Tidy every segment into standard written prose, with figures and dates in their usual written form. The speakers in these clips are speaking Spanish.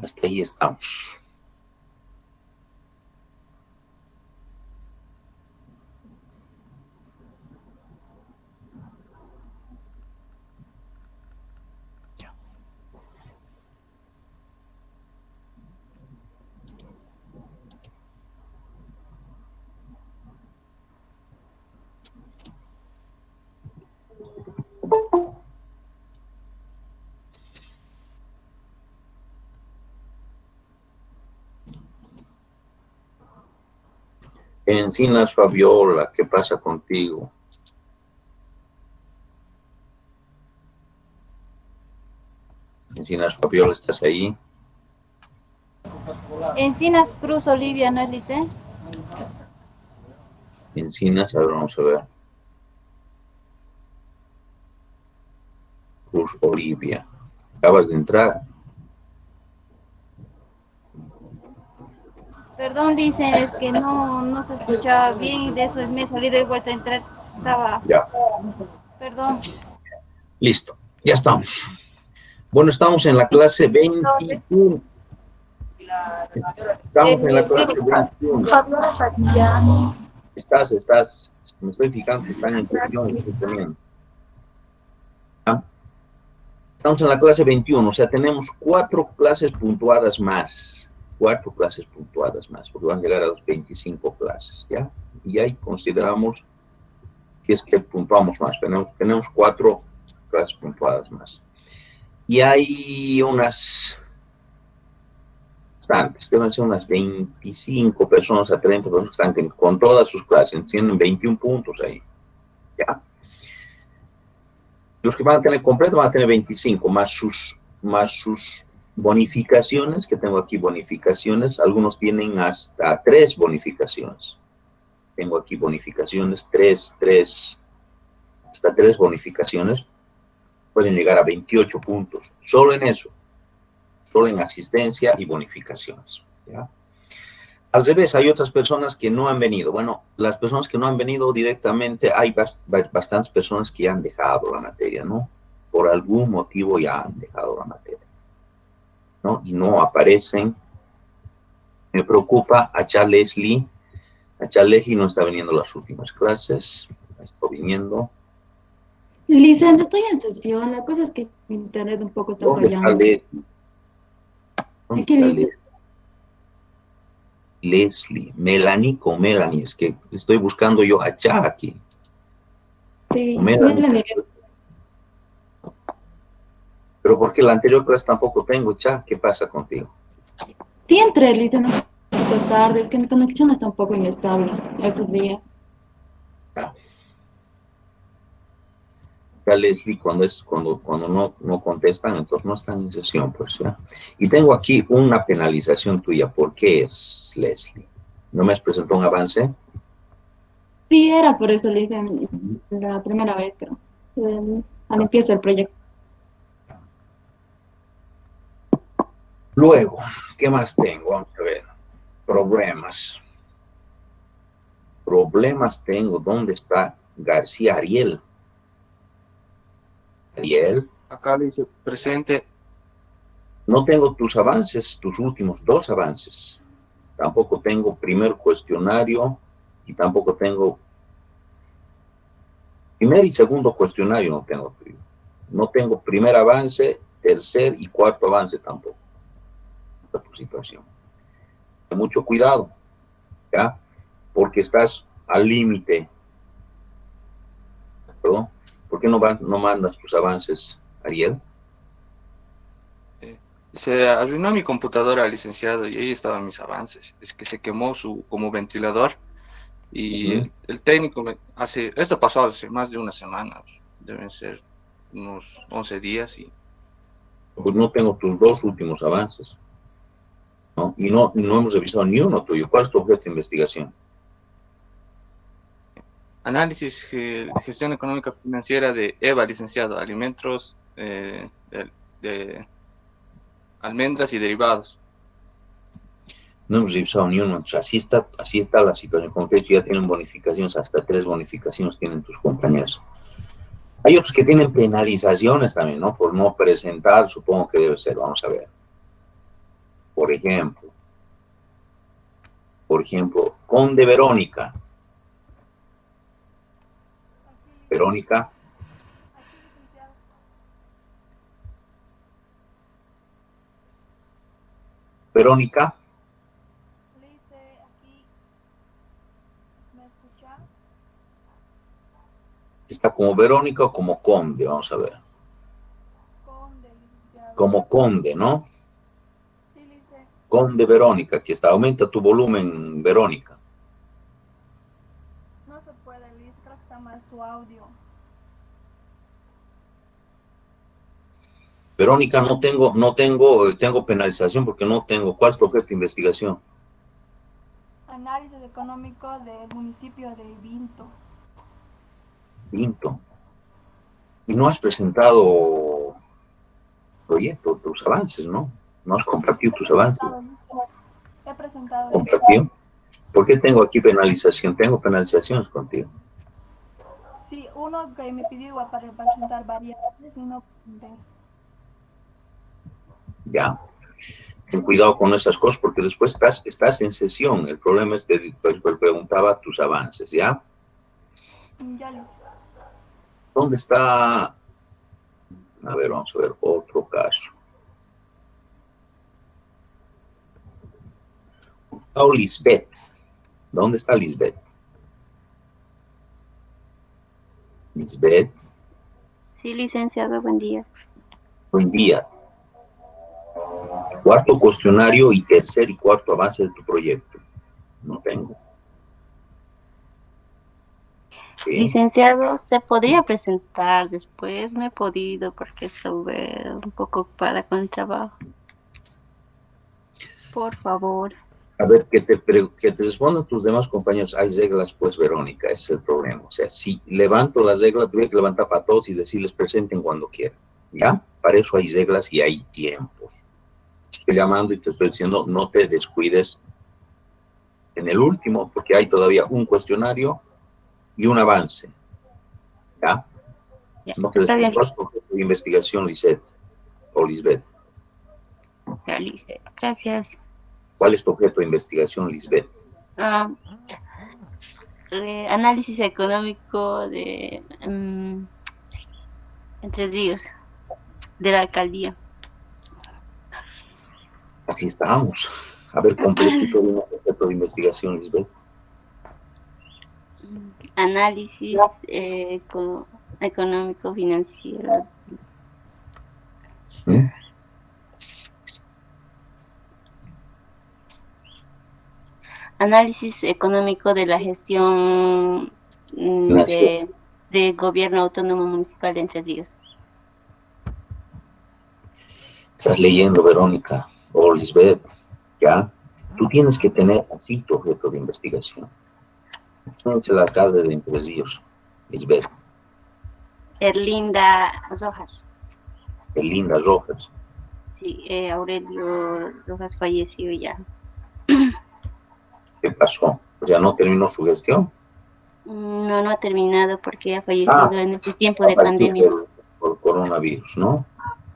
Hasta ahí estamos. Encinas Fabiola, ¿qué pasa contigo? Encinas Fabiola, ¿estás ahí? Encinas Cruz Olivia, ¿no es, Lice? Encinas, a ver, vamos a ver. Cruz Olivia. Acabas de entrar. Perdón, Lice, es que no se escuchaba bien y de eso me salí de vuelta a entrar. Estaba. Ya. Perdón. Listo, ya estamos. Bueno, estamos en la clase 21. Estamos en la clase 21. Estás. Me estoy fijando que están en sesión. Estoy poniendo. ¿Ah? Estamos en la clase 21, o sea, tenemos 4 clases puntuadas más. 4 clases puntuadas más, porque van a llegar a las 25 clases, ¿ya? Y ahí consideramos que es que puntuamos más. Tenemos 4 clases puntuadas más. Y hay unas bastantes, deben ser unas 25 personas a 30 personas que están con todas sus clases, tienen 21 puntos ahí, ¿ya? Los que van a tener completo van a tener 25, más sus bonificaciones, que tengo aquí bonificaciones, algunos tienen hasta 3 bonificaciones. Tengo aquí bonificaciones, hasta 3 bonificaciones, pueden llegar a 28 puntos, solo en eso, solo en asistencia y bonificaciones, ¿ya? Al revés, hay otras personas que no han venido. Bueno, las personas que no han venido directamente, hay bastantes personas que ya han dejado la materia, ¿no? Por algún motivo ya han dejado la materia, ¿no? Y no aparecen. Me preocupa a Charles Leslie. A Charles Leslie no está viniendo las últimas clases. Está viniendo. Lisandra, estoy en sesión. La cosa es que mi internet un poco está ¿Dónde está fallando. Leslie? ¿Dónde Aquí, está Lisa. Leslie? Leslie, Melanie con Melanie, es que estoy buscando yo a Cha aquí. Sí, Melanie. Pero porque la anterior clase tampoco tengo, Cha, ¿qué pasa contigo? sí entré, Lisa, un poquito tarde. Es que mi conexión está un poco inestable estos días. Ya. Ya Leslie, cuando no contestan, entonces no están en sesión, pues ya. Y tengo aquí una penalización tuya. ¿Por qué es, Leslie? ¿No me has presentado un avance? Sí, era por eso, Lisa, la primera vez, creo. Al empiezo el proyecto. Luego, ¿qué más tengo? Vamos a ver. Problemas. Problemas tengo. ¿Dónde está García Ariel? Ariel. Acá dice presente. No tengo tus avances, tus últimos 2 avances. Tampoco tengo primer cuestionario y tampoco tengo primer y segundo cuestionario. No tengo primer avance, tercer y cuarto avance tampoco. Esta es tu situación. Ten mucho cuidado, ¿ya? Porque estás al límite. ¿Perdón? ¿Por qué no mandas tus avances, Ariel? Se arruinó mi computadora, licenciado, y ahí estaban mis avances. Es que se quemó como ventilador y el técnico esto pasó hace más de una semana, deben ser unos 11 días y... Pues no tengo tus 2 últimos avances, ¿no? Y no hemos revisado ni uno tuyo. ¿Cuál es tu objeto de investigación? Análisis de gestión económica financiera de EVA, licenciado, alimentos de almendras y derivados. No hemos revisado ni uno. Entonces, así está la situación. Como te he dicho, ya tienen bonificaciones, hasta 3 bonificaciones tienen tus compañeros. Hay otros que tienen penalizaciones también, ¿no? Por no presentar, supongo que debe ser. Vamos a ver. Por ejemplo, Conde Verónica. Verónica. Verónica. ¿Está como Verónica o como Conde? Vamos a ver. Como Conde, ¿no? Conde Verónica, aquí está. Aumenta tu volumen, Verónica. No se puede, Liz, creo que está mal su audio. Verónica, tengo penalización porque no tengo. ¿Cuál es tu objeto de investigación? Análisis económico del municipio de Vinto. Vinto. Y no has presentado proyecto, tus avances, ¿no? No has compartido tus avances. He presentado ¿Compartido? ¿Por qué tengo aquí penalización? Tengo penalizaciones contigo. Sí, uno que me pidió igual para presentar variables y no presenté. Ya. Ten cuidado con esas cosas porque después estás en sesión. El problema es que preguntaba tus avances, ¿ya? Ya, Liz. ¿Dónde está? A ver, vamos a ver otro caso. Oh, Lisbeth. ¿Dónde está Lisbeth? Lisbeth, Sí, licenciado, buen día. buen día. Cuarto cuestionario y tercer y cuarto avance de tu proyecto. No tengo. ¿Sí? Licenciado, ¿se podría presentar después? No he podido porque estuve un poco ocupada con el trabajo. Por favor. A ver, que te respondan tus demás compañeros. Hay reglas, pues, Verónica, ese es el problema. O sea, si levanto las reglas, tuve que levantar para todos y decirles presenten cuando quieran. ¿Ya? Para eso hay reglas y hay tiempos. Estoy llamando y te estoy diciendo, no te descuides en el último, porque hay todavía un cuestionario y un avance. ¿Ya? Ya, No te está bien. descuides tu investigación, Lisette o Lisbeth. Ya, gracias. ¿Cuál es tu objeto de investigación, Lisbeth? Análisis económico de Entre Ríos, de la alcaldía. Así estamos. A ver, completito de un objeto de investigación, Lisbeth. Análisis económico financiero. ¿Mm? Análisis económico de la gestión de gobierno autónomo municipal de Entre Ríos. Estás leyendo, Verónica o Lisbeth, ¿ya? Tú tienes que tener así tu objeto de investigación. ¿Quién es el alcalde de Entre Ríos, Lisbeth? Erlinda Rojas. Erlinda Rojas. Sí, Aurelio Rojas falleció ya. ¿Qué pasó? O sea, ¿no terminó su gestión? No ha terminado porque ha fallecido en este tiempo de pandemia. Por coronavirus, ¿no?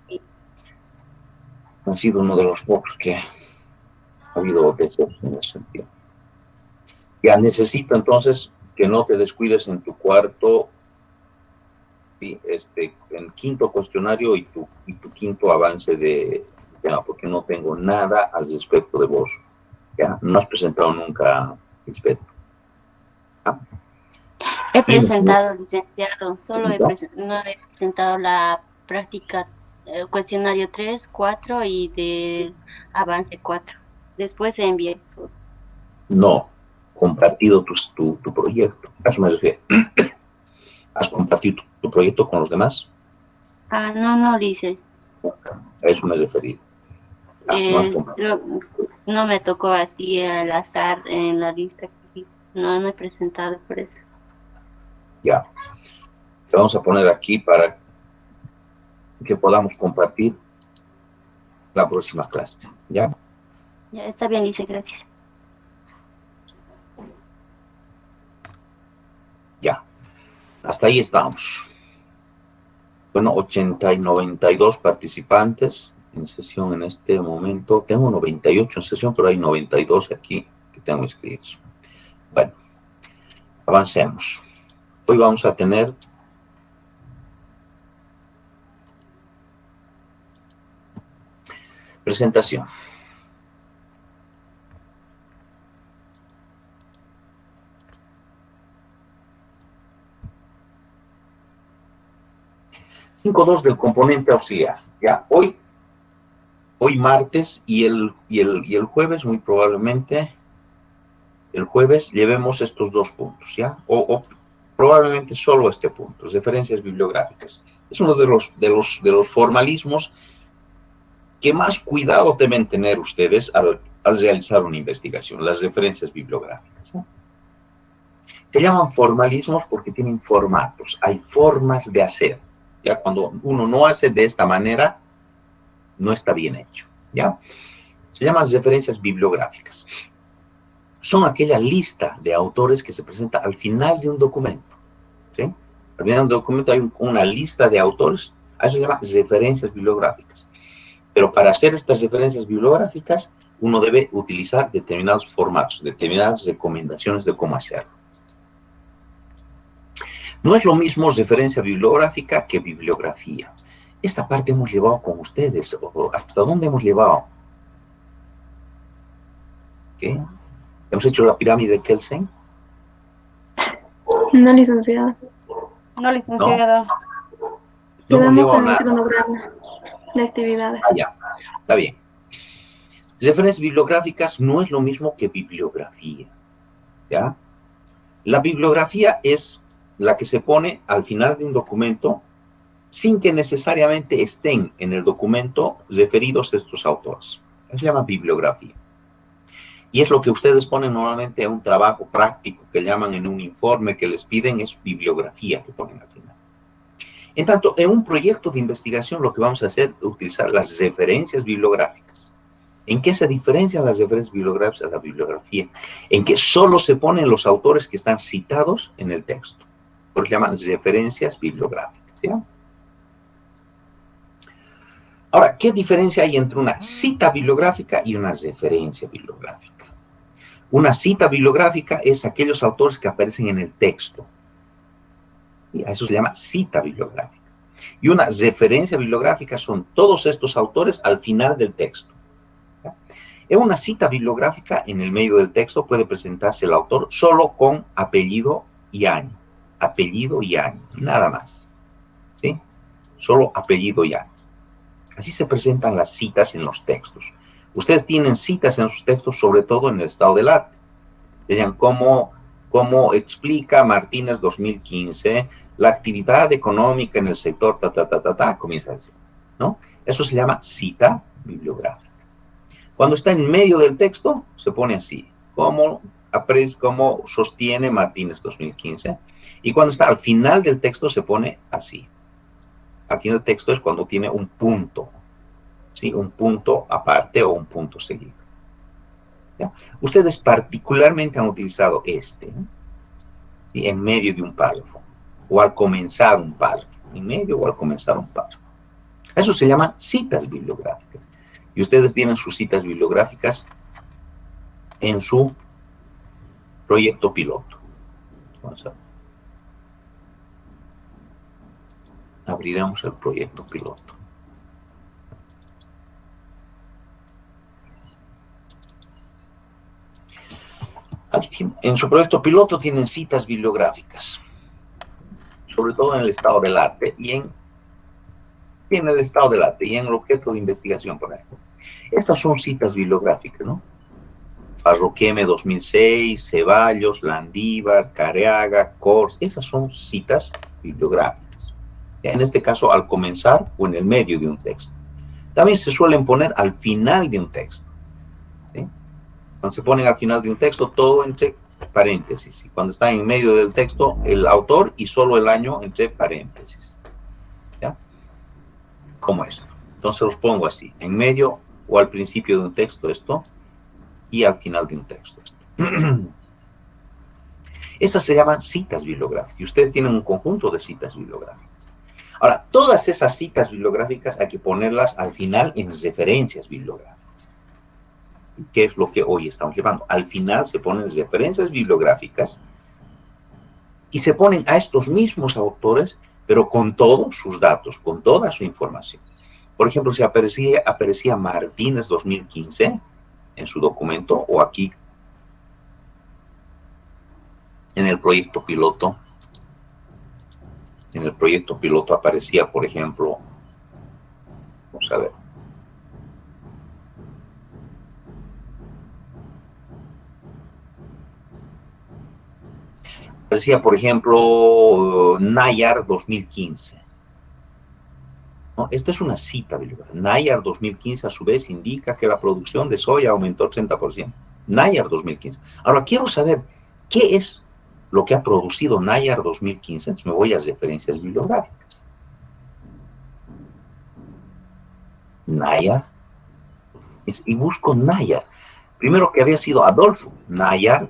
Sí. Ha sido uno de los pocos que ha habido veces en ese sentido. Ya necesito entonces que no te descuides en tu cuarto, en quinto cuestionario y tu quinto avance de tema, porque no tengo nada al respecto de vos. Ya, no has presentado nunca, Lisbeth. He presentado, licenciado, solo no he presentado la práctica cuestionario 3, 4 y del avance 4. Después se envié. No, compartido tu proyecto. A eso me refiero. ¿Has compartido tu proyecto con los demás? No lo hice. A eso me referí. No me tocó así al azar en la lista. No he presentado por eso. Ya. Te vamos a poner aquí para que podamos compartir la próxima clase. ¿Ya? Ya está bien, dice, gracias. Ya. Hasta ahí estamos. Bueno, 80 y 92 participantes. en sesión en este momento. Tengo 98 en sesión, pero hay 92 aquí que tengo inscritos. Bueno, avancemos. Hoy vamos a tener presentación. Cinco dos del componente auxiliar. Ya, hoy martes y el jueves, muy probablemente, el jueves llevemos estos dos puntos, ¿ya? O probablemente solo este punto, referencias bibliográficas. Es uno de los formalismos que más cuidado deben tener ustedes al realizar una investigación, las referencias bibliográficas, ¿no? Se llaman formalismos porque tienen formatos, hay formas de hacer. Ya cuando uno no hace de esta manera, no está bien hecho, ¿ya? Se llaman referencias bibliográficas. Son aquella lista de autores que se presenta al final de un documento, ¿sí? Al final de un documento hay una lista de autores, a eso se llama referencias bibliográficas. Pero para hacer estas referencias bibliográficas, uno debe utilizar determinados formatos, determinadas recomendaciones de cómo hacerlo. No es lo mismo referencia bibliográfica que bibliografía. Esta parte hemos llevado con ustedes. ¿Hasta dónde hemos llevado? ¿Qué? ¿Hemos hecho la pirámide de Kelsen? No, licenciada. No, licenciado. No hemos Quedamos llevado en el nada. cronograma de actividades. Ah, ya. Está bien. Referencias bibliográficas no es lo mismo que bibliografía, ¿ya? La bibliografía es la que se pone al final de un documento sin que necesariamente estén en el documento referidos estos autores. Eso se llama bibliografía. Y es lo que ustedes ponen normalmente en un trabajo práctico que llaman en un informe que les piden, es bibliografía que ponen al final. En tanto, en un proyecto de investigación lo que vamos a hacer es utilizar las referencias bibliográficas. ¿En qué se diferencian las referencias bibliográficas a la bibliografía? En que solo se ponen los autores que están citados en el texto. Por eso se llaman referencias bibliográficas, ¿ya? Ahora, ¿qué diferencia hay entre una cita bibliográfica y una referencia bibliográfica? Una cita bibliográfica es aquellos autores que aparecen en el texto. Y a eso se llama cita bibliográfica. Y una referencia bibliográfica son todos estos autores al final del texto. ¿Ya? En una cita bibliográfica, en el medio del texto, puede presentarse el autor solo con apellido y año. Apellido y año, nada más. ¿Sí? Solo apellido y año. Así se presentan las citas en los textos. Ustedes tienen citas en sus textos, sobre todo en el estado del arte. Digan, ¿cómo explica Martínez 2015 la actividad económica en el sector, comienza a decir, ¿no? Eso se llama cita bibliográfica. Cuando está en medio del texto, se pone así, ¿cómo sostiene Martínez 2015? Y cuando está al final del texto, se pone así. Al final del texto es cuando tiene un punto, ¿sí? Un punto aparte o un punto seguido. ¿Ya? Ustedes particularmente han utilizado este, ¿sí? En medio de un párrafo, o al comenzar un párrafo, en medio o al comenzar un párrafo. Eso se llama citas bibliográficas. Y ustedes tienen sus citas bibliográficas en su proyecto piloto. Vamos a ver. Abriremos el proyecto piloto. Aquí, en su proyecto piloto tienen citas bibliográficas, sobre todo en el estado del arte y en el estado del arte y en el objeto de investigación, por ejemplo. Estas son citas bibliográficas, ¿no? Farroqueme 2006, Ceballos, Landívar, Careaga, Kors, esas son citas bibliográficas. En este caso, al comenzar o en el medio de un texto. También se suelen poner al final de un texto, ¿sí? Cuando se ponen al final de un texto, todo entre paréntesis. Y cuando está en medio del texto, el autor y solo el año entre paréntesis. ¿Ya? Como esto. Entonces los pongo así, en medio o al principio de un texto esto, y al final de un texto esto. Esas se llaman citas bibliográficas. Y ustedes tienen un conjunto de citas bibliográficas. Ahora, todas esas citas bibliográficas hay que ponerlas al final en referencias bibliográficas. ¿Qué es lo que hoy estamos llevando? Al final se ponen referencias bibliográficas y se ponen a estos mismos autores, pero con todos sus datos, con toda su información. Por ejemplo, si aparecía Martínez 2015 en su documento, o aquí en el proyecto piloto. En el proyecto piloto aparecía, por ejemplo, vamos a ver. Aparecía, por ejemplo, Nayar 2015. ¿No? Esto es una cita bibliográfica. Nayar 2015, a su vez, indica que la producción de soya aumentó 30%. Nayar 2015. Ahora, quiero saber qué es lo que ha producido Nayar 2015. Entonces me voy a referencias bibliográficas. Nayar. Y busco Nayar. Primero que había sido Adolfo. Nayar,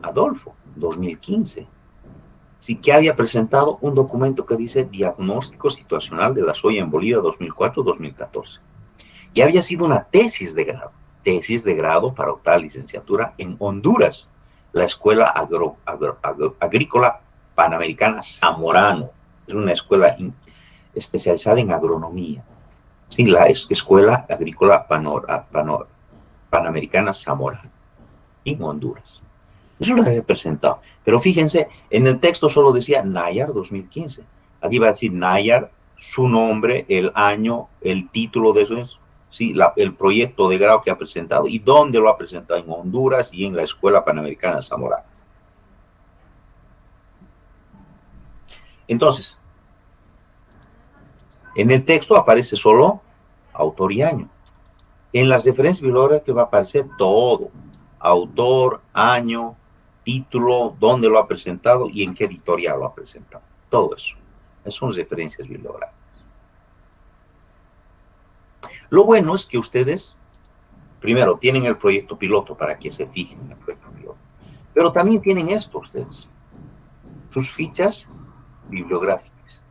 Adolfo, 2015. Sí, que había presentado un documento que dice Diagnóstico Situacional de la Soya en Bolivia 2004-2014. Y había sido una tesis de grado para optar a licenciatura en Honduras, la Escuela Agrícola Panamericana Zamorano. Es una escuela especializada en agronomía. Sí, la Escuela Agrícola Panamericana Zamorano, en Honduras. Eso lo había presentado. Pero fíjense, en el texto solo decía Nayar 2015. Aquí va a decir Nayar, su nombre, el año, el título de eso, ¿sí? El proyecto de grado que ha presentado y dónde lo ha presentado, en Honduras y en la Escuela Panamericana Zamorano. Entonces, en el texto aparece solo autor y año. En las referencias bibliográficas va a aparecer todo: autor, año, título, dónde lo ha presentado y en qué editorial lo ha presentado. Todo eso. Esas son referencias bibliográficas. Lo bueno es que ustedes, primero, tienen el proyecto piloto para que se fijen en el proyecto piloto. Pero también tienen esto ustedes, sus fichas bibliográficas.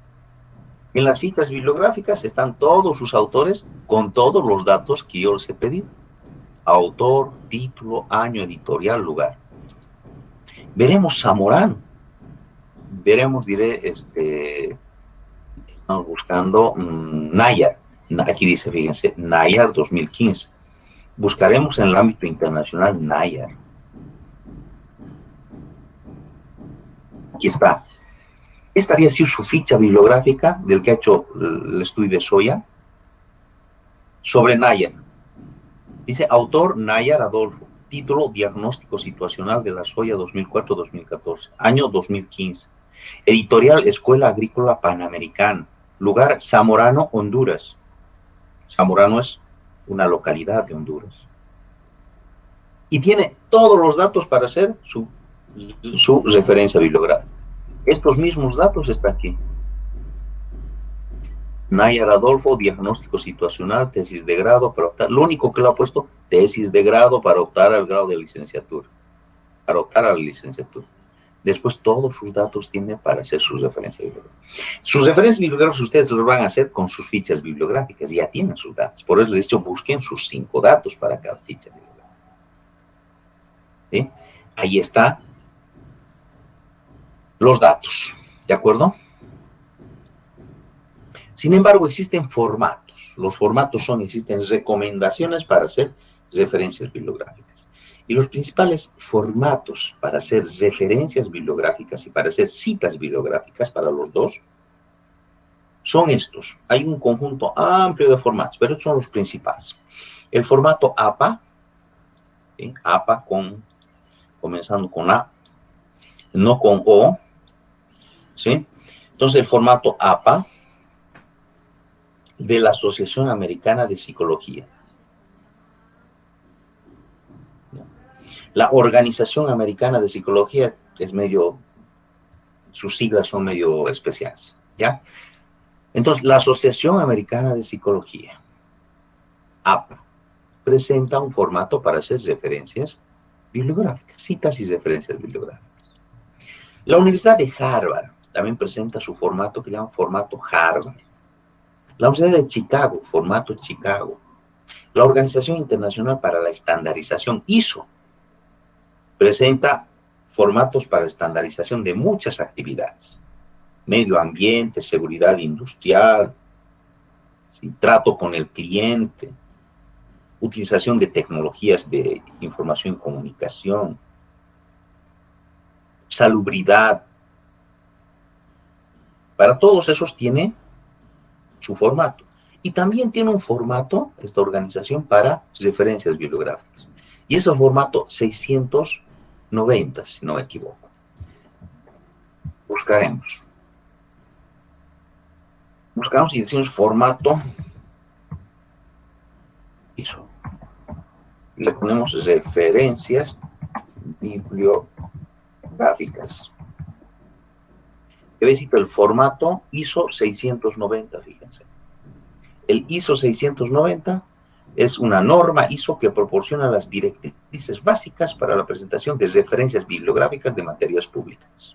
En las fichas bibliográficas están todos sus autores con todos los datos que yo les he pedido. Autor, título, año, editorial, lugar. Veremos Zamorano. Veremos, estamos buscando Nayar. Aquí dice, fíjense, Nayar 2015. Buscaremos en el ámbito internacional Nayar. Aquí está. Esta había sido su ficha bibliográfica del que ha hecho el estudio de soya sobre Nayar. Dice, autor Nayar Adolfo. Título, Diagnóstico Situacional de la Soya 2004-2014. Año 2015. Editorial, Escuela Agrícola Panamericana. Lugar, Zamorano, Honduras. Zamorano es una localidad de Honduras. Y tiene todos los datos para hacer su referencia bibliográfica. Estos mismos datos están aquí. Nayar Adolfo, diagnóstico situacional, tesis de grado para optar. Lo único que le ha puesto, tesis de grado para optar al grado de licenciatura. Para optar a la licenciatura. Después todos sus datos tienen para hacer sus referencias bibliográficas. Sus referencias bibliográficas ustedes los van a hacer con sus fichas bibliográficas. Ya tienen sus datos. Por eso les he dicho, busquen sus 5 datos para cada ficha bibliográfica. ¿Sí? Ahí está los datos. ¿De acuerdo? Sin embargo, existen formatos. Los formatos existen recomendaciones para hacer referencias bibliográficas. Y los principales formatos para hacer referencias bibliográficas y para hacer citas bibliográficas para los dos son estos. Hay un conjunto amplio de formatos, pero estos son los principales. El formato APA, ¿sí? APA comenzando con A, no con O, ¿sí? Entonces el formato APA de la Asociación Americana de Psicología. La Organización Americana de Psicología es sus siglas son medio especiales, ¿ya? Entonces, la Asociación Americana de Psicología, APA, presenta un formato para hacer referencias bibliográficas, citas y referencias bibliográficas. La Universidad de Harvard también presenta su formato que llaman formato Harvard. La Universidad de Chicago, formato Chicago. La Organización Internacional para la Estandarización, ISO, presenta formatos para estandarización de muchas actividades. Medio ambiente, seguridad industrial, ¿sí? Trato con el cliente, utilización de tecnologías de información y comunicación, salubridad. Para todos esos tiene su formato. Y también tiene un formato, esta organización, para referencias bibliográficas. Y es el formato 690, si no me equivoco. Buscaremos. Buscamos y decimos formato ISO. Y le ponemos referencias bibliográficas. Necesito el formato ISO 690, fíjense. El ISO 690 es una norma ISO que proporciona las directrices básicas para la presentación de referencias bibliográficas de materias públicas.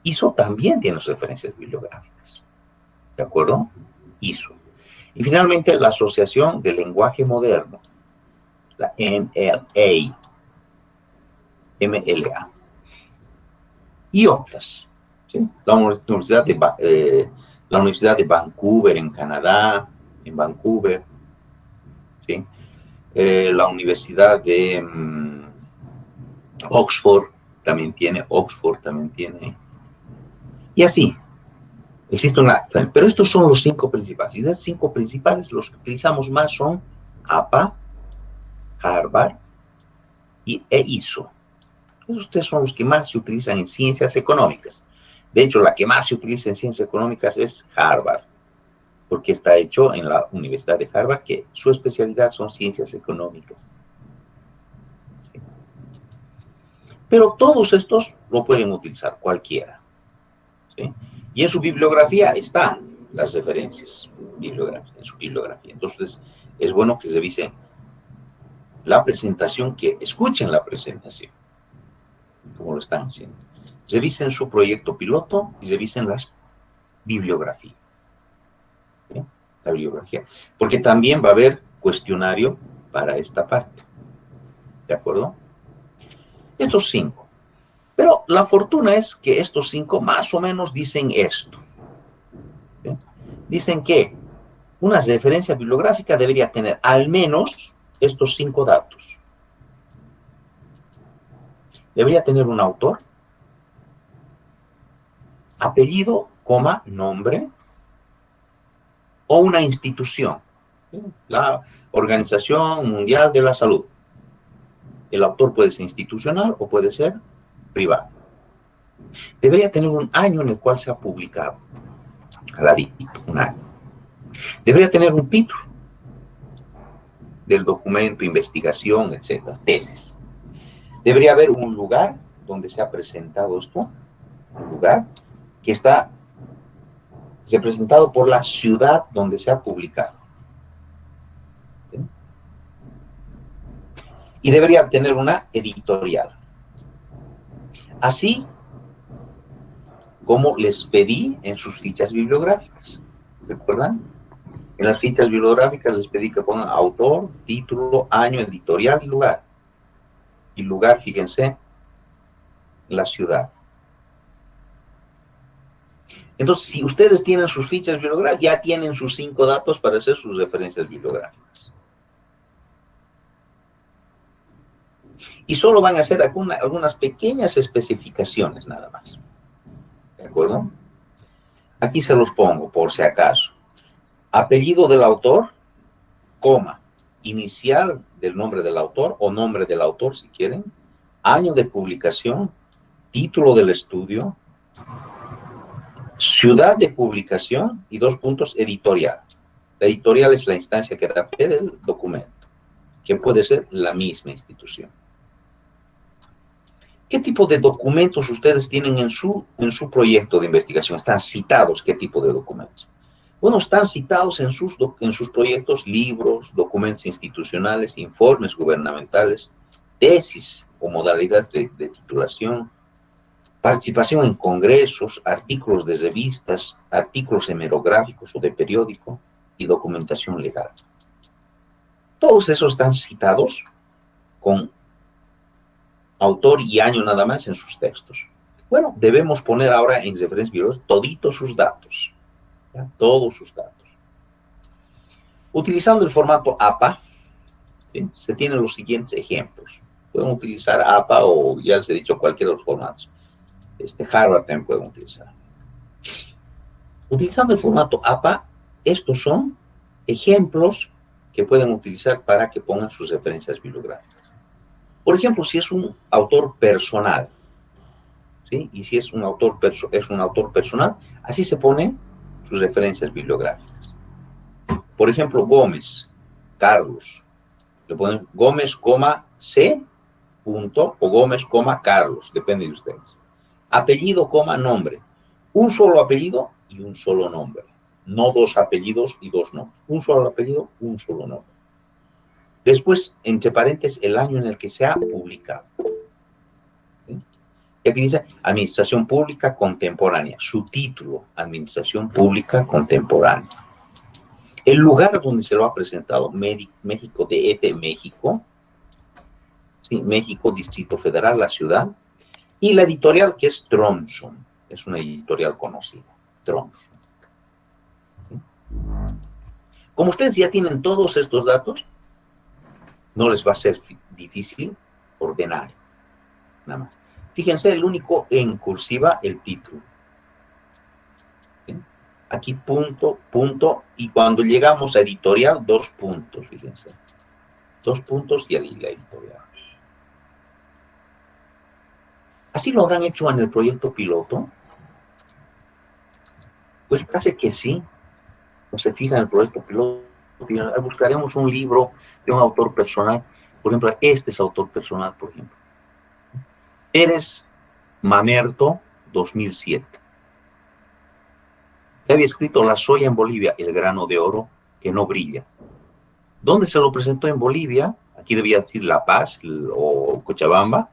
ISO también tiene referencias bibliográficas. ¿De acuerdo? ISO. Y finalmente, la Asociación de Lenguaje Moderno, la MLA. Y otras. ¿Sí? La Universidad de Vancouver, en Canadá, en Vancouver. ¿Sí? La Universidad de Oxford también tiene, y así. Existe una, pero estos son los 5 principales. Y de estos 5 principales, los que utilizamos más son APA, Harvard e ISO. Esos 3 son los que más se utilizan en ciencias económicas. De hecho, la que más se utiliza en ciencias económicas es Harvard, porque está hecho en la Universidad de Harvard, que su especialidad son ciencias económicas. ¿Sí? Pero todos estos lo pueden utilizar cualquiera. ¿Sí? Y en su bibliografía están las referencias en su bibliografía. Entonces, es bueno que revisen la presentación, que escuchen la presentación, como lo están haciendo. Revisen su proyecto piloto y revisen las bibliografías. ¿Sí? La bibliografía. Porque también va a haber cuestionario para esta parte. ¿De acuerdo? Estos 5. Pero la fortuna es que estos 5 más o menos dicen esto. ¿Sí? Dicen que una referencia bibliográfica debería tener al menos estos 5 datos. Debería tener un autor, apellido, coma, nombre, o una institución. ¿Sí? La Organización Mundial de la Salud. El autor puede ser institucional o puede ser privado. Debería tener un año en el cual se ha publicado. Caladito, un año. Debería tener un título del documento, investigación, etcétera, tesis. Debería haber un lugar donde se ha presentado esto, un lugar que está representado por la ciudad donde se ha publicado. ¿Sí? Y debería tener una editorial. Así como les pedí en sus fichas bibliográficas. ¿Recuerdan? En las fichas bibliográficas les pedí que pongan autor, título, año, editorial y lugar. Y lugar, fíjense, la ciudad. Entonces, si ustedes tienen sus fichas bibliográficas, ya tienen sus 5 datos para hacer sus referencias bibliográficas. Y solo van a hacer algunas pequeñas especificaciones nada más. ¿De acuerdo? Aquí se los pongo por si acaso. Apellido del autor, coma, inicial del nombre del autor o nombre del autor si quieren, año de publicación, título del estudio, ciudad de publicación y 2 puntos, editorial. La editorial es la instancia que da fe del documento, que puede ser la misma institución. ¿Qué tipo de documentos ustedes tienen en su proyecto de investigación? ¿Están citados qué tipo de documentos? Bueno, están citados en sus proyectos libros, documentos institucionales, informes gubernamentales, tesis o modalidades de titulación, Participación en congresos, artículos de revistas, artículos hemerográficos o de periódico y documentación legal. Todos esos están citados con autor y año nada más en sus textos. Bueno, debemos poner ahora en referencias bibliográficas toditos sus datos, ¿ya? Todos sus datos. Utilizando el formato APA, ¿sí? Se tienen los siguientes ejemplos. Pueden utilizar APA o, ya les he dicho, cualquiera de los formatos. Harvard también pueden utilizar. Utilizando el formato APA, estos son ejemplos que pueden utilizar para que pongan sus referencias bibliográficas. Por ejemplo, si es un autor personal, ¿sí? Y si es un autor personal, así se ponen sus referencias bibliográficas. Por ejemplo, Gómez, Carlos. Le ponen Gómez, C, punto, o Gómez, Carlos, depende de ustedes. Apellido, nombre. Un solo apellido y un solo nombre. No dos apellidos y dos nombres. Un solo apellido, un solo nombre. Después, entre paréntesis, el año en el que se ha publicado. ¿Sí? Y aquí dice Administración Pública Contemporánea. Su título, Administración Pública Contemporánea. El lugar donde se lo ha presentado, México DF, México. ¿Sí? México, Distrito Federal, la ciudad. Y la editorial, que es Tromsø. Es una editorial conocida. Tromsø. ¿Sí? Como ustedes ya tienen todos estos datos, no les va a ser difícil ordenar. Nada más. Fíjense, el único en cursiva, el título. ¿Sí? Aquí punto, punto, y cuando llegamos a editorial, 2 puntos, fíjense. 2 puntos y ahí la editorial. ¿Así lo habrán hecho en el proyecto piloto? Pues parece que sí. No se fija en el proyecto piloto. Buscaremos un libro de un autor personal. Por ejemplo, este es autor personal, por ejemplo. Pérez Mamerto, 2007. Se había escrito La soya en Bolivia, el grano de oro que no brilla. ¿Dónde se lo presentó? En Bolivia. Aquí debía decir La Paz o Cochabamba.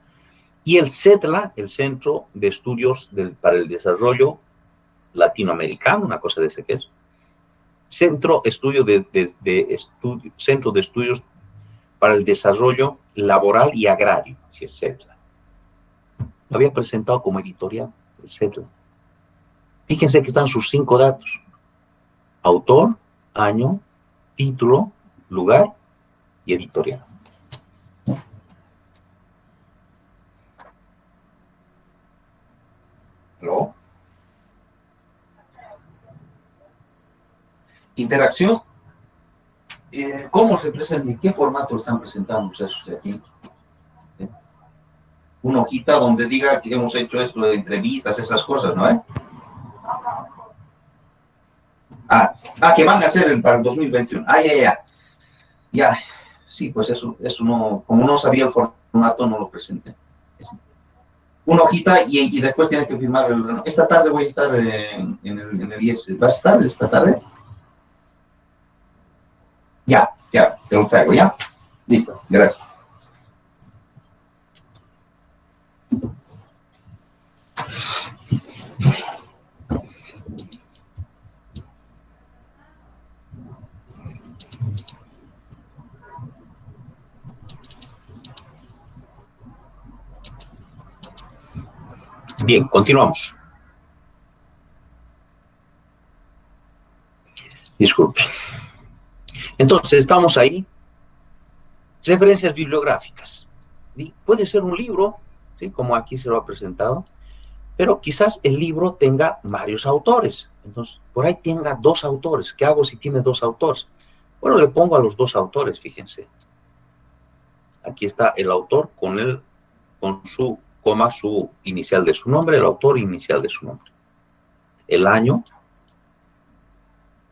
Y el CEDLA, el Centro de Estudios para el Desarrollo Latinoamericano, una cosa de ese que es. Centro de Estudios para el Desarrollo Laboral y Agrario, si es CEDLA. Lo había presentado como editorial, el CEDLA. Fíjense que están sus 5 datos. Autor, año, título, lugar y editorial. ¿No? Interacción. ¿Cómo se presenta? ¿En qué formato están presentando ustedes aquí? Una hojita donde diga que hemos hecho esto de entrevistas, esas cosas, ¿no? Que van a hacer para el 2021. Ya. Sí, pues eso no, como no sabía el formato, no lo presenté. Una hojita y después tiene que firmar esta tarde voy a estar en el IES. ¿Vas a estar esta tarde? Ya, te lo traigo, ¿ya? Listo, gracias. Bien, continuamos. Disculpe. Entonces, estamos ahí. Referencias bibliográficas. ¿Sí? Puede ser un libro, ¿sí? Como aquí se lo ha presentado, pero quizás el libro tenga varios autores. Entonces, por ahí tenga 2 autores. ¿Qué hago si tiene 2 autores? Bueno, le pongo a los 2 autores, fíjense. Aquí está el autor con su coma, su inicial de su nombre, el autor inicial de su nombre. El año,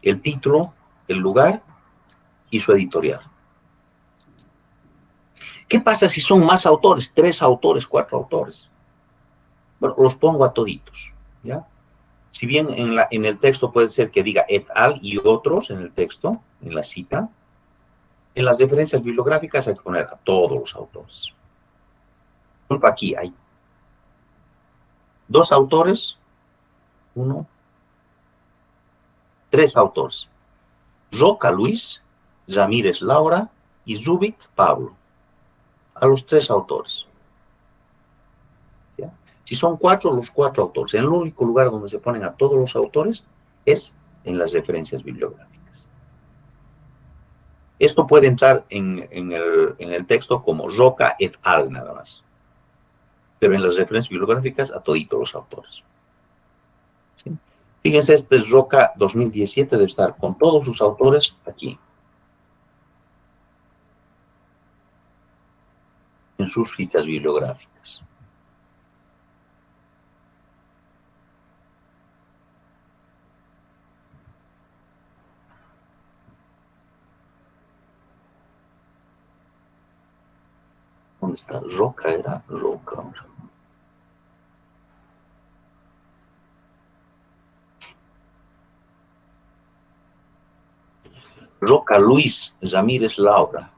el título, el lugar y su editorial. ¿Qué pasa si son más autores? 3 autores, 4 autores. Bueno, los pongo a toditos, ¿ya? Si bien en el texto puede ser que diga et al y otros en el texto, en la cita, en las referencias bibliográficas hay que poner a todos los autores. Por ejemplo, aquí hay 2 autores, 3 autores. Roca Luis, Ramírez Laura y Zubik Pablo. A los 3 autores. ¿Ya? Si son 4, los 4 autores. El único lugar donde se ponen a todos los autores es en las referencias bibliográficas. Esto puede entrar en el texto como Roca et al. Nada más. Pero en las referencias bibliográficas a toditos los autores. ¿Sí? Fíjense, este es Roca 2017, debe estar con todos sus autores aquí. En sus fichas bibliográficas. ¿Dónde está? Roca era Roca. Roca Luis Ramírez Laura.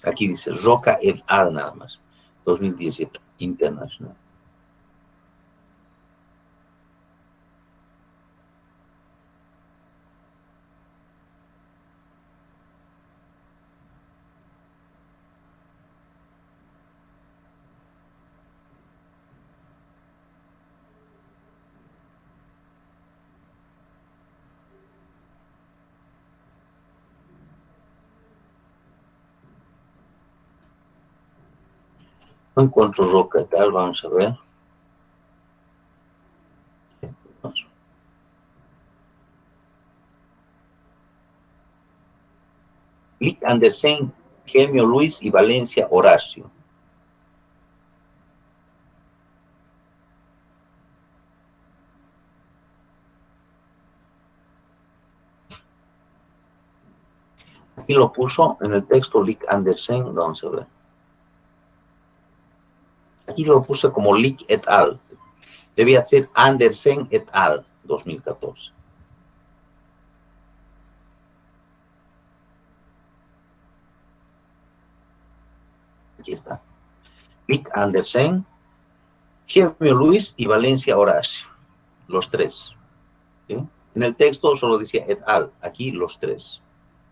Aquí dice Roca et al. Nada más. 2017, internacional. No encuentro Roca et al. Vamos a ver. Lick Andersen, Gemio Luis y Valencia Horacio. Aquí lo puso en el texto Lick Andersen, vamos a ver. Aquí lo puse como Lick et al. Debía ser Andersen et al. 2014. Aquí está. Lick Andersen, Gemio Luis y Valencia Horacio. Los 3. ¿Sí? En el texto solo decía et al. Aquí los 3.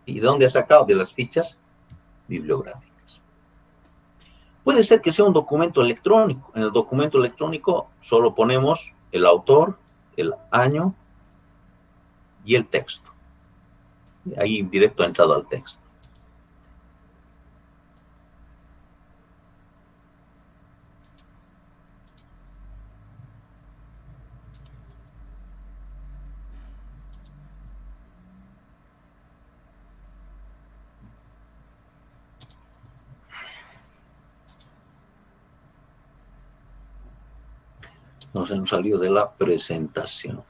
¿Y de dónde ha sacado? De las fichas bibliográficas. Puede ser que sea un documento electrónico. En el documento electrónico solo ponemos el autor, el año y el texto. Ahí directo ha entrado al texto. No se nos salió de la presentación.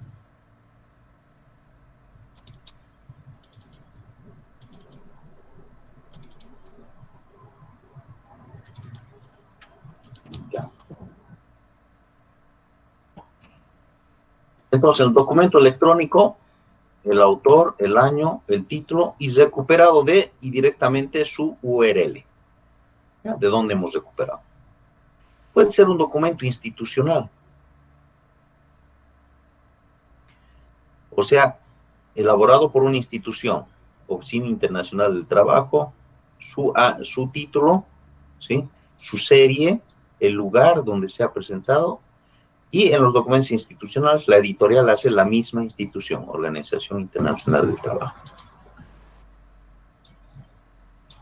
Ya. Entonces, el documento electrónico, el autor, el año, el título y recuperado y directamente su URL. ¿Ya? ¿De dónde hemos recuperado? Puede ser un documento institucional. O sea, elaborado por una institución, Oficina Internacional del Trabajo, su título, ¿sí? Su serie, el lugar donde se ha presentado, y en los documentos institucionales la editorial hace la misma institución, Organización Internacional del Trabajo.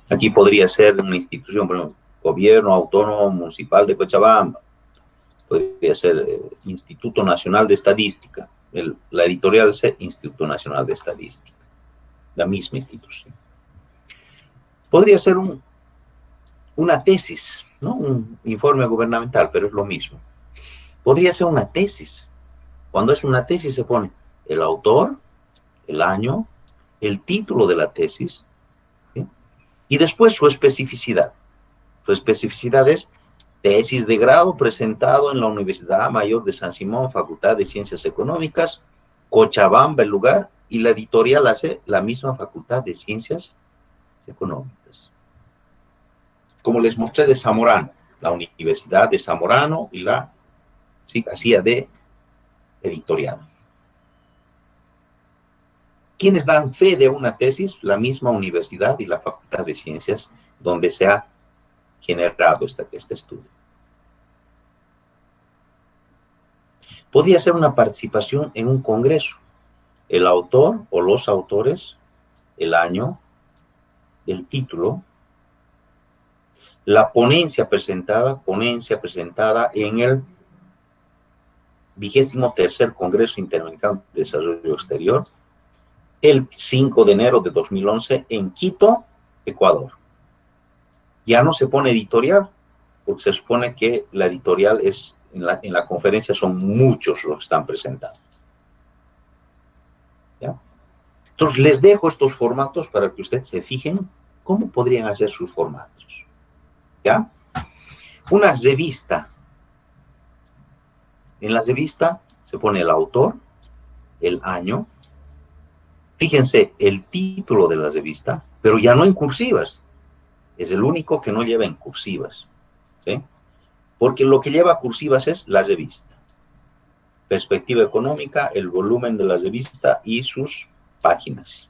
Aquí podría ser una institución, por ejemplo, Gobierno Autónomo Municipal de Cochabamba, podría ser Instituto Nacional de Estadística. La editorial es Instituto Nacional de Estadística, la misma institución. Podría ser una tesis, ¿no? Un informe gubernamental, pero es lo mismo. Podría ser una tesis. Cuando es una tesis se pone el autor, el año, el título de la tesis, ¿sí? Y después su especificidad. Su especificidad es tesis de grado presentado en la Universidad Mayor de San Simón, Facultad de Ciencias Económicas, Cochabamba, el lugar, y la editorial hace la misma Facultad de Ciencias Económicas. Como les mostré de Zamorano, la Universidad de Zamorano y la, sí, hacía de editorial. ¿Quiénes dan fe de una tesis? La misma universidad y la Facultad de Ciencias donde se ha generado este estudio. Podría ser una participación en un congreso. El autor o los autores, el año, el título, la ponencia presentada en el 23º Congreso Interamericano de Desarrollo Exterior, el 5 de enero de 2011 en Quito, Ecuador. Ya no se pone editorial, porque se supone que la editorial es, en la conferencia son muchos los que están presentando. ¿Ya? Entonces, les dejo estos formatos para que ustedes se fijen cómo podrían hacer sus formatos. ¿Ya? Una revista. En la revista se pone el autor, el año. Fíjense, el título de la revista, pero ya no en cursivas. Es el único que no lleva en cursivas. ¿Sí? Porque lo que lleva cursivas es la revista. Perspectiva económica, el volumen de la revista y sus páginas.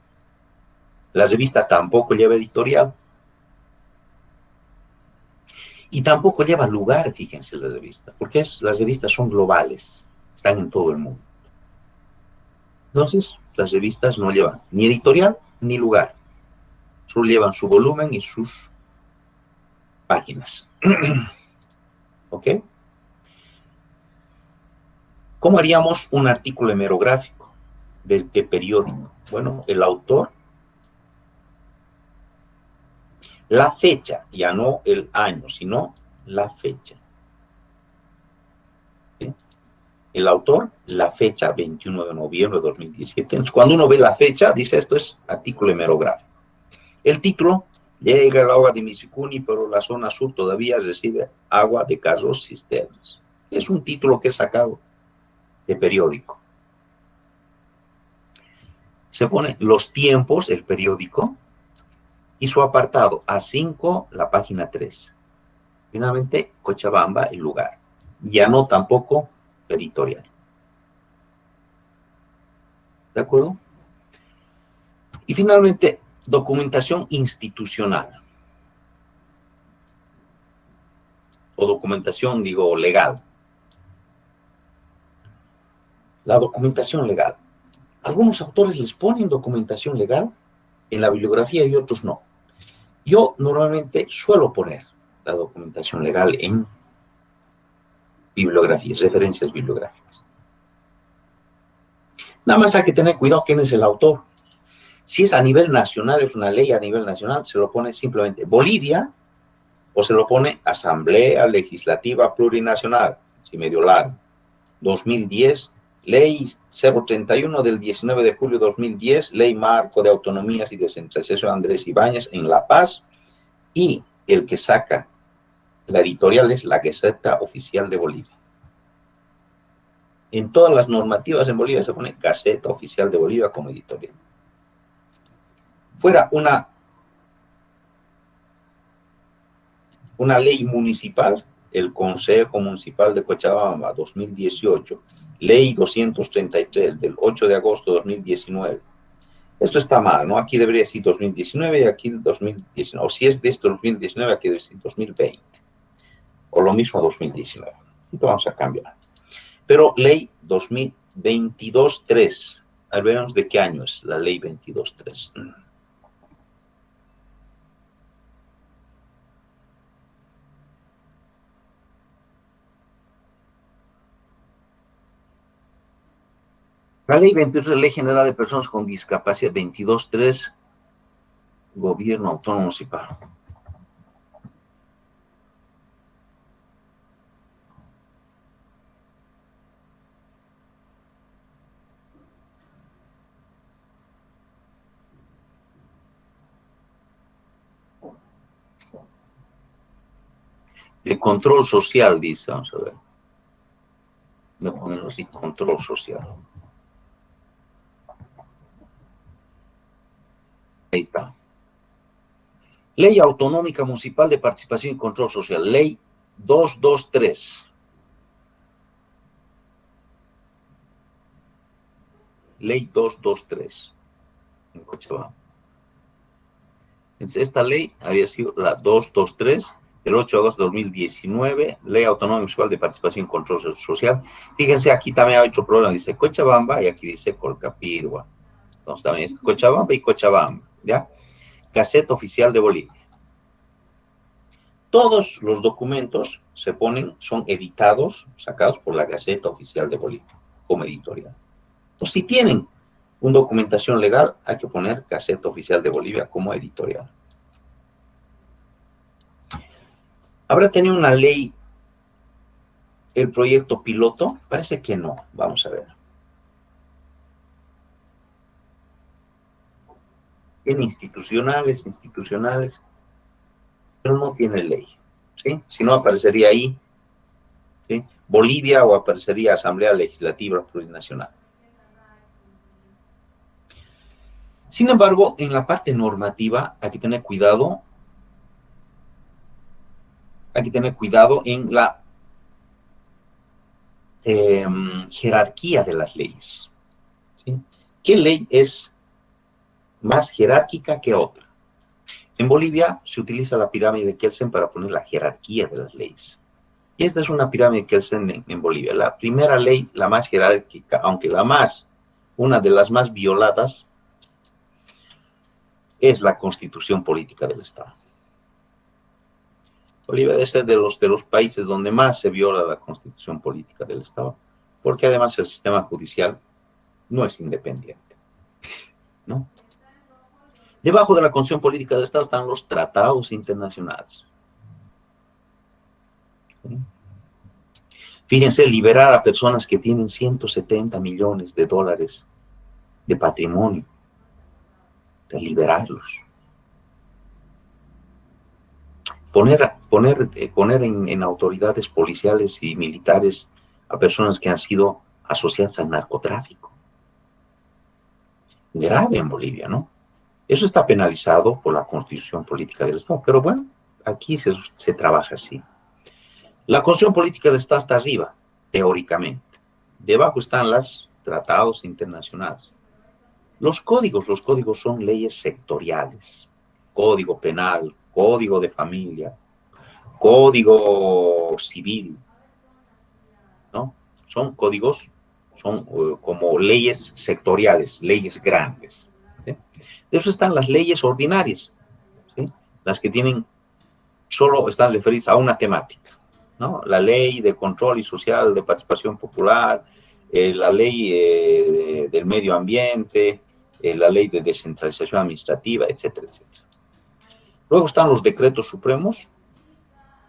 La revista tampoco lleva editorial. Y tampoco lleva lugar, fíjense, la revista, porque las revistas son globales, están en todo el mundo. Entonces, las revistas no llevan ni editorial ni lugar, solo llevan su volumen y sus páginas. ¿Ok? ¿Cómo haríamos un artículo hemerográfico desde periódico? Bueno, el autor, la fecha, ya no el año, sino la fecha. ¿Sí? El autor, la fecha, 21 de noviembre de 2017. Entonces, cuando uno ve la fecha, dice esto es artículo hemerográfico. El título, llega el agua de Misicuni, pero la zona sur todavía recibe agua de Carros Cisternas. Es un título que he sacado de periódico. Se pone los tiempos, el periódico, y su apartado A5, la página 3. Finalmente, Cochabamba, el lugar. Ya no tampoco la editorial. ¿De acuerdo? Y finalmente, documentación institucional. O documentación, digo, legal. La documentación legal. Algunos autores les ponen documentación legal en la bibliografía y otros no. Yo normalmente suelo poner la documentación legal en bibliografías, referencias bibliográficas. Nada más hay que tener cuidado quién es el autor. Si es a nivel nacional, es una ley a nivel nacional, se lo pone simplemente Bolivia o se lo pone Asamblea Legislativa Plurinacional, si medio largo, 2010, Ley 031 del 19 de julio de 2010, Ley Marco de Autonomías y Descentralización Andrés Ibáñez en La Paz, y el que saca la editorial es la Gaceta Oficial de Bolivia. En todas las normativas en Bolivia se pone Gaceta Oficial de Bolivia como editorial. Fuera una ley municipal, el Consejo Municipal de Cochabamba 2018, Ley 233 del 8 de agosto de 2019. Esto está mal, ¿no? Aquí debería decir 2019 y aquí 2019. O si es de esto 2019, aquí debe decir 2020. O lo mismo 2019. Entonces vamos a cambiar. Pero Ley 2022-3. A ver, veremos de qué año es la Ley 22-3. La Ley 22, Ley General de Personas con Discapacidad 22.3, Gobierno Autónomo Municipal. De control social, dice, vamos a ver. Voy a ponerlo así, control social. Ahí está. Ley Autonómica Municipal de Participación y Control Social, Ley 223. Ley 223 en Cochabamba. Entonces, esta ley había sido la 223 del 8 de agosto de 2019, Ley Autonómica Municipal de Participación y Control Social. Fíjense, aquí también hay otro problema, dice Cochabamba y aquí dice Colcapirgua. Entonces también es Cochabamba y Cochabamba, ¿ya? Gaceta Oficial de Bolivia. Todos los documentos se ponen, son editados, sacados por la Gaceta Oficial de Bolivia, como editorial. Pues si tienen una documentación legal, hay que poner Gaceta Oficial de Bolivia como editorial. ¿Habrá tenido una ley el proyecto piloto? Parece que no. Vamos a ver. Tiene institucionales, pero no tiene ley, ¿sí? Si no, aparecería ahí, ¿sí? Bolivia, o aparecería Asamblea Legislativa Plurinacional. Sin embargo, en la parte normativa hay que tener cuidado. Hay que tener cuidado en la jerarquía de las leyes, ¿sí? ¿Qué ley es más jerárquica que otra? En Bolivia se utiliza la pirámide de Kelsen para poner la jerarquía de las leyes. Y esta es una pirámide de Kelsen en Bolivia. La primera ley, la más jerárquica, aunque una de las más violadas, es la Constitución Política del Estado. Bolivia debe ser de los países donde más se viola la Constitución Política del Estado, porque además el sistema judicial no es independiente, ¿no? Debajo de la Constitución Política del Estado están los tratados internacionales. ¿Sí? Fíjense, liberar a personas que tienen 170 millones de dólares de patrimonio, de liberarlos. Poner en autoridades policiales y militares a personas que han sido asociadas al narcotráfico. Grave en Bolivia, ¿no? Eso está penalizado por la Constitución Política del Estado, pero bueno, aquí se trabaja así. La Constitución Política del Estado está arriba, teóricamente. Debajo están los tratados internacionales. Los códigos son leyes sectoriales. Código penal, código de familia, código civil, ¿no? Son códigos, son como leyes sectoriales, leyes grandes, ¿sí? Después están las leyes ordinarias, ¿sí? Las que solo están referidas a una temática, ¿no? La ley de control y social de participación popular, la ley del medio ambiente, la ley de descentralización administrativa, etcétera, etcétera. Luego están los decretos supremos,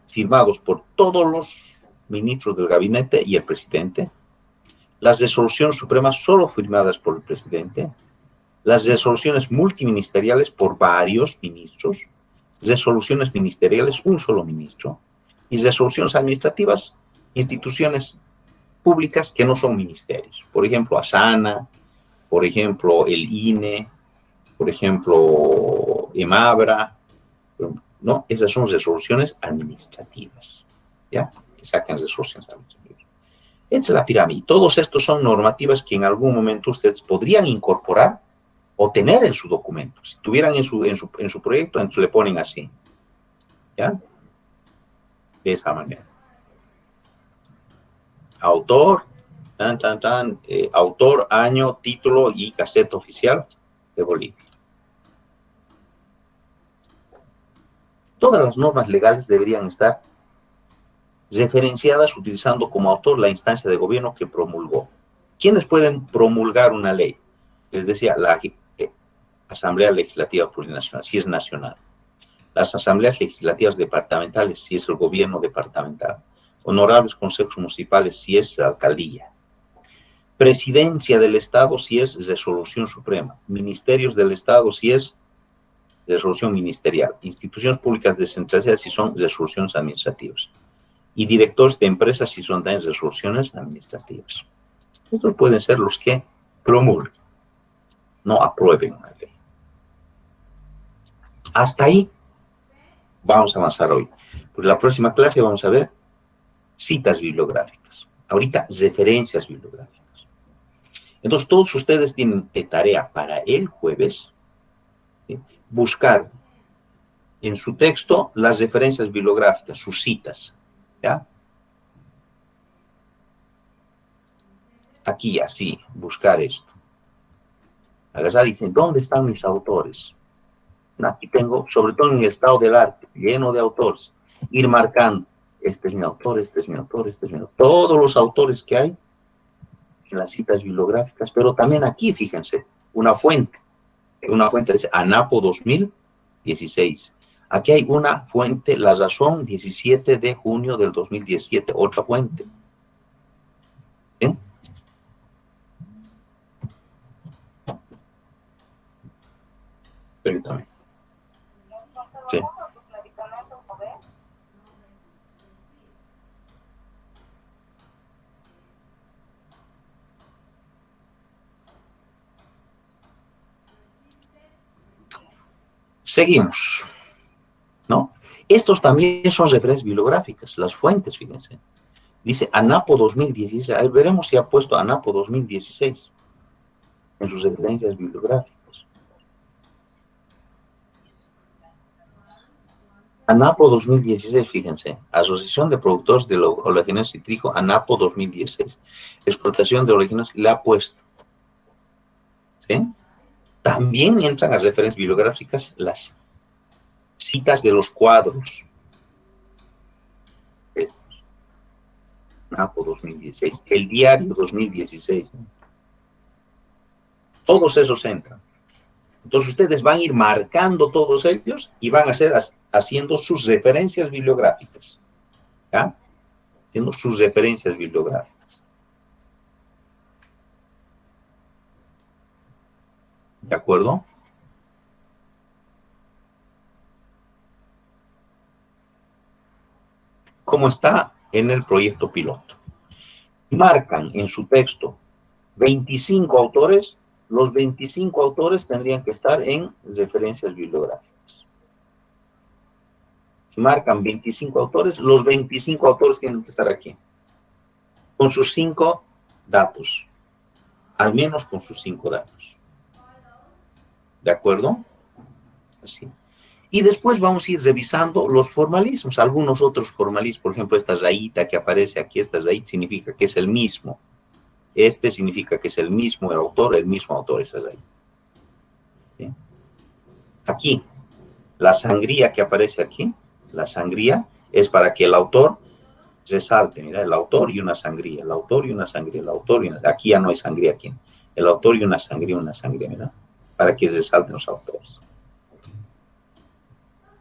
firmados por todos los ministros del gabinete y el presidente. Las resoluciones supremas solo firmadas por el presidente. Las resoluciones multiministeriales por varios ministros. Resoluciones ministeriales, un solo ministro. Y resoluciones administrativas, instituciones públicas que no son ministerios. Por ejemplo, ASANA, por ejemplo, el INE, por ejemplo, EMABRA. No, esas son resoluciones administrativas, ¿ya? Que sacan resoluciones administrativas. Esta es la pirámide. Todos estos son normativas que en algún momento ustedes podrían incorporar o tener en su documento. Si tuvieran en su proyecto, entonces le ponen así, ¿ya? De esa manera. Autor, autor, año, título y Gaceta Oficial de Bolivia. Todas las normas legales deberían estar referenciadas utilizando como autor la instancia de gobierno que promulgó. ¿Quiénes pueden promulgar una ley? Les decía, la Asamblea Legislativa Plurinacional, si es nacional. Las asambleas legislativas departamentales, si es el gobierno departamental. Honorables consejos municipales, si es la alcaldía. Presidencia del Estado, si es resolución suprema. Ministerios del Estado, si es resolución ministerial, instituciones públicas descentralizadas si son resoluciones administrativas, y directores de empresas si son también resoluciones administrativas. Estos pueden ser los que promulguen, no aprueben una ley. Hasta ahí vamos a avanzar hoy. Pues la próxima clase vamos a ver citas bibliográficas. Ahorita, referencias bibliográficas. Entonces, todos ustedes tienen de tarea para el jueves, ¿sí?, buscar en su texto las referencias bibliográficas, sus citas, ¿ya? Aquí, así, buscar esto. Agarrar y dicen, ¿dónde están mis autores? Aquí tengo, sobre todo en el estado del arte, lleno de autores. Ir marcando, este es mi autor, este es mi autor, este es mi autor. Todos los autores que hay en las citas bibliográficas, pero también aquí, fíjense, una fuente dice ANAPO 2016. Aquí hay una fuente, La Razón, 17 de junio del 2017, otra fuente. ¿Sí? Permítame. Sí. Seguimos, ¿no? Estos también son referencias bibliográficas, las fuentes, fíjense. Dice ANAPO 2016. A ver, veremos si ha puesto ANAPO 2016 en sus referencias bibliográficas. ANAPO 2016, fíjense, Asociación de Productores de Oleaginosas y Trigo, ANAPO 2016. Explotación de oleaginosas, le ha puesto. ¿Sí? También entran las referencias bibliográficas las citas de los cuadros. Estos. ANAPO 2016. El diario 2016. Todos esos entran. Entonces ustedes van a ir marcando todos ellos y van a hacer haciendo sus referencias bibliográficas. ¿Ya? Haciendo sus referencias bibliográficas. ¿De acuerdo? Como está en el proyecto piloto. Marcan en su texto 25 autores. Los 25 autores tendrían que estar en referencias bibliográficas. Si marcan 25 autores, los 25 autores tienen que estar aquí. Con sus 5 datos. Al menos con sus 5 datos. ¿De acuerdo? Así. Y después vamos a ir revisando los formalismos, algunos otros formalismos. Por ejemplo, esta rayita que aparece aquí, esta rayita significa que es el mismo. Este significa que es el mismo autor, esa rayita. ¿Sí? Aquí, la sangría que aparece aquí, la sangría es para que el autor resalte. Mira, el autor y una sangría, el autor y una sangría, el autor y una... Aquí ya no hay sangría aquí. El autor y una sangría, mira, para que resalten los autores.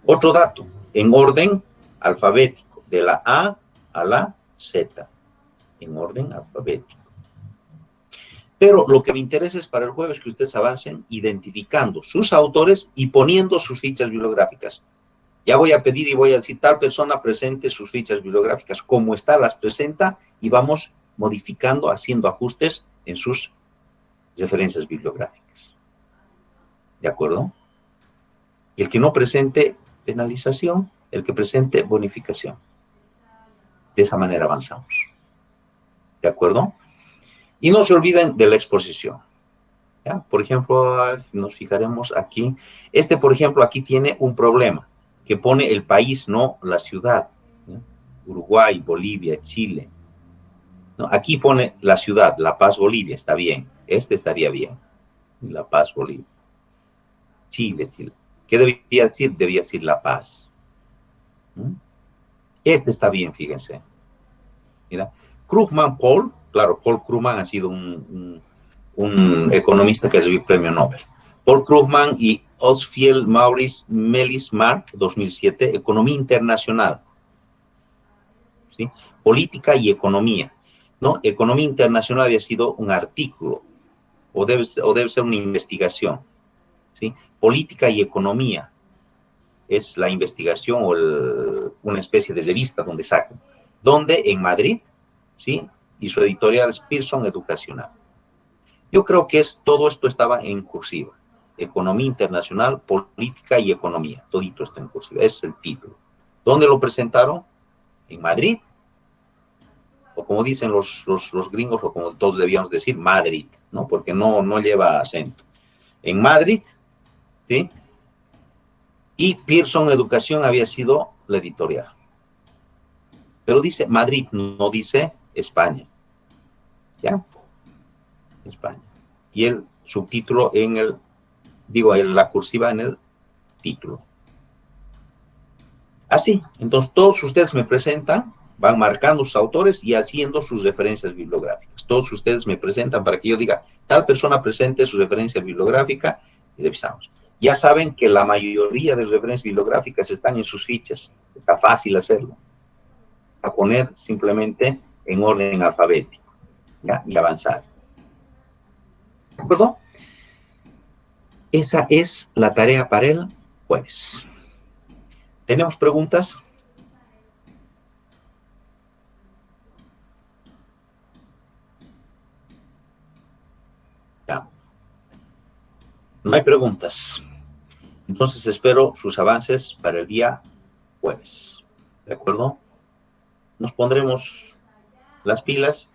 Otro dato, en orden alfabético, de la A a la Z, en orden alfabético. Pero lo que me interesa es para el jueves que ustedes avancen identificando sus autores y poniendo sus fichas bibliográficas. Ya voy a pedir y voy a decir, tal persona presente sus fichas bibliográficas, como está, las presenta y vamos modificando, haciendo ajustes en sus referencias bibliográficas. ¿De acuerdo? Y el que no presente, penalización, el que presente, bonificación. De esa manera avanzamos. ¿De acuerdo? Y no se olviden de la exposición. ¿Ya? Por ejemplo, nos fijaremos aquí. Por ejemplo, aquí tiene un problema, que pone el país, no la ciudad. ¿Ya? Uruguay, Bolivia, Chile. ¿No? Aquí pone la ciudad, La Paz, Bolivia, está bien. Estaría bien. La Paz, Bolivia. Chile. ¿Qué debía decir? Debía decir La Paz. Está bien, fíjense. Mira, Krugman Paul, claro, Paul Krugman ha sido un economista que recibió el premio Nobel. Paul Krugman y Osfield Maurice Melis Mark, 2007, Economía Internacional. ¿Sí? Política y economía. ¿No? Economía Internacional había sido un artículo, o debe ser una investigación. ¿Sí? Política y economía es la investigación o una especie de revista donde sacan. Donde en Madrid, ¿sí? Y su editorial es Pearson Educacional. Yo creo que todo esto estaba en cursiva. Economía Internacional, Política y Economía. Todito está en cursiva, ese es el título. ¿Dónde lo presentaron? En Madrid. O como dicen los gringos, o como todos debíamos decir, Madrid, ¿no? Porque no lleva acento. En Madrid, ¿sí? Y Pearson Educación había sido la editorial. Pero dice Madrid, no dice España. ¿Ya? España. Y el subtítulo en la cursiva en el título. Así, entonces todos ustedes me presentan, van marcando sus autores y haciendo sus referencias bibliográficas. Todos ustedes me presentan para que yo diga, tal persona presente su referencia bibliográfica y revisamos. Ya saben que la mayoría de referencias bibliográficas están en sus fichas. Está fácil hacerlo. A poner simplemente en orden alfabético, ¿ya? Y avanzar. ¿De acuerdo? Esa es la tarea para el jueves. ¿Tenemos preguntas? Ya. No hay preguntas. Entonces espero sus avances para el día jueves. ¿De acuerdo? Nos pondremos las pilas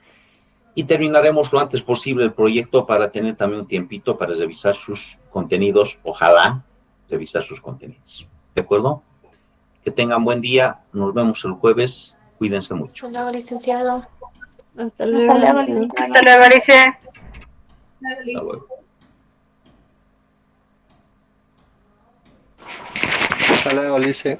y terminaremos lo antes posible el proyecto para tener también un tiempito para revisar sus contenidos. Ojalá revisar sus contenidos. ¿De acuerdo? Que tengan buen día. Nos vemos el jueves. Cuídense mucho. Hasta luego, licenciado. Hasta luego. Hasta luego, Alicia. Hasta luego. Hasta luego, Lice.